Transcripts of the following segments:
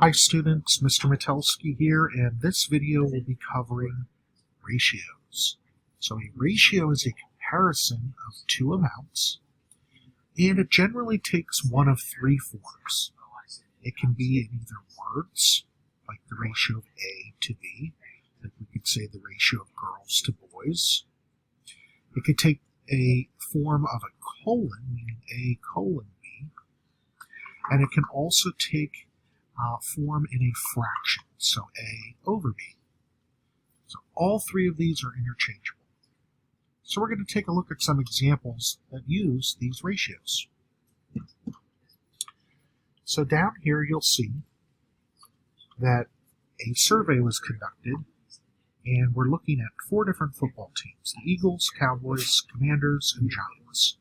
Hi students, Mr. Metelsky here, and this video will be covering ratios. So a ratio is a comparison of two amounts, and it generally takes one of three forms. It can be in either words, like the ratio of A to B, like we could say the ratio of girls to boys. It could take a form of a colon, meaning A colon B, and it can also take form in a fraction, so A over B. So all three of these are interchangeable. So we're going to take a look at some examples that use these ratios. So down here you'll see that a survey was conducted, and we're looking at four different football teams: the Eagles, Cowboys, Commanders, and Giants,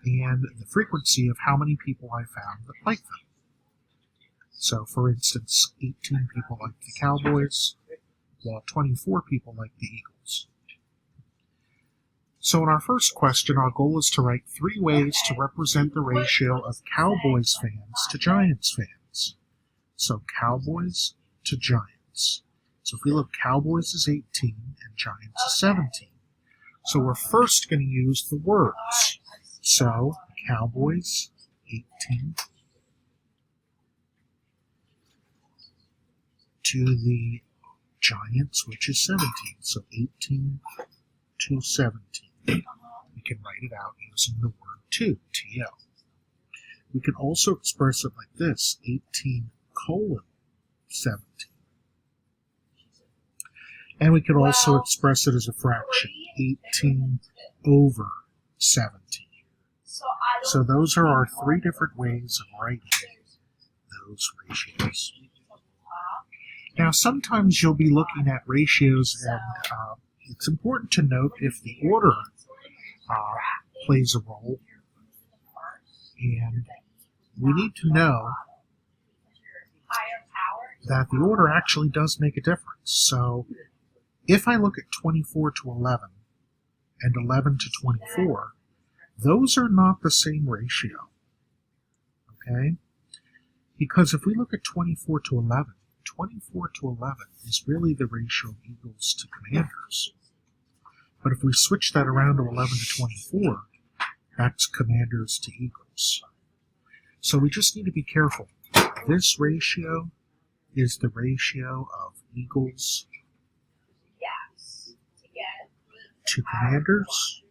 and the frequency of how many people I found that like them. So, for instance, 18 people like the Cowboys, while 24 people like the Eagles. So in our first question, our goal is to write three ways to represent the ratio of Cowboys fans to Giants fans. So Cowboys to Giants. So if we look, Cowboys is 18 and Giants is 17. So we're first going to use the words. So Cowboys, 18, to the Giants, which is 17. So 18 to 17. We can write it out using the word to, TL. We can also express it like this: 18 colon 17. And we can also express it as a fraction: 18 over 17. So those are our three different ways of writing those ratios. Now, sometimes you'll be looking at ratios, and it's important to note if the order plays a role, and we need to know that the order actually does make a difference. So if I look at 24 to 11 and 11 to 24, those are not the same ratio, okay? Because if we look at 24 to 11, 24 to 11 is really the ratio of Eagles to Commanders. But if we switch that around to 11 to 24, that's Commanders to Eagles. So we just need to be careful. This ratio is the ratio of Eagles to Commanders.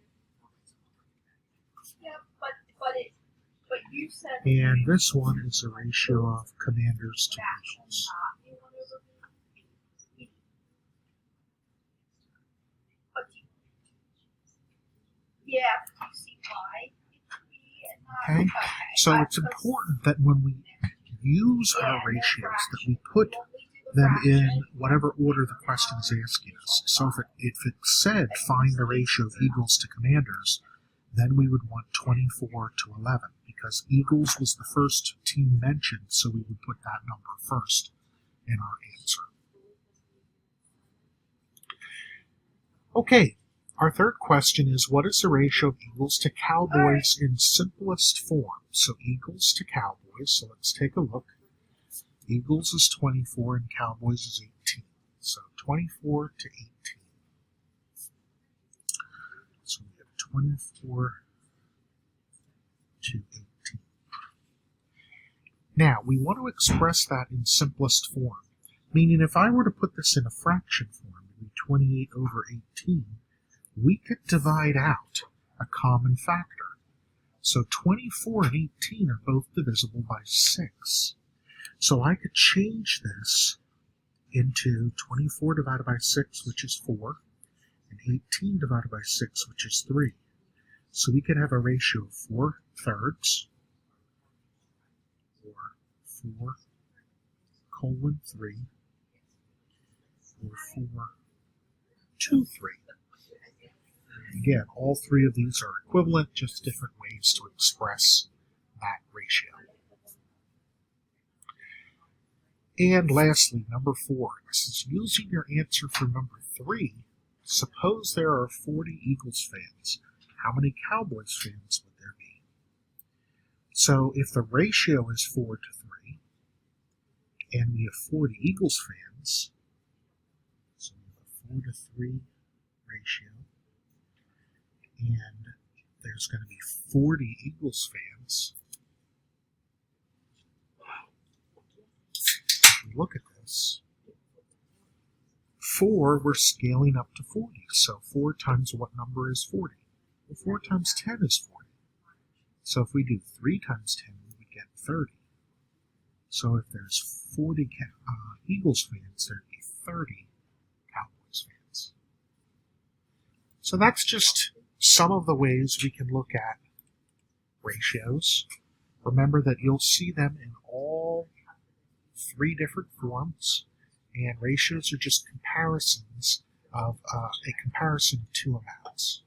And this one is the ratio of Commanders to Eagles. Okay, so it's important that when we use our ratios that we put them in whatever order the question is asking us. So if it said find the ratio of Eagles to Commanders, then we would want 24 to 11, because Eagles was the first team mentioned, so we would put that number first in our answer. Okay, our third question is, what is the ratio of Eagles to Cowboys in simplest form? So Eagles to Cowboys, so let's take a look. Eagles is 24 and Cowboys is 18. So 24 to 18. So we have 24 to 18. Now, we want to express that in simplest form, meaning if I were to put this in a fraction form, it would be 28 over 18, we could divide out a common factor. So 24 and 18 are both divisible by 6. So I could change this into 24 divided by 6, which is 4, and 18 divided by 6, which is 3. So we could have a ratio of 4 thirds, or 4 colon 3, or 4 2 3. Again, all three of these are equivalent, just different ways to express that ratio. And lastly, number 4. This is using your answer for number 3. Suppose there are 40 Eagles fans. How many Cowboys fans would there be? So if the ratio is 4 to 3, and we have 40 Eagles fans, so we have a 4-to-3 ratio, and there's going to be 40 Eagles fans. If we look at this, 4, we're scaling up to 40, so 4 times what number is 40? Well, 4 times 10 is 40. So if we do 3 times 10, we would get 30. So if there's 40 Eagles fans, there'd be 30 Cowboys fans. So that's just some of the ways we can look at ratios. Remember that you'll see them in all 3 different forms, and ratios are just comparisons of a comparison of 2 amounts.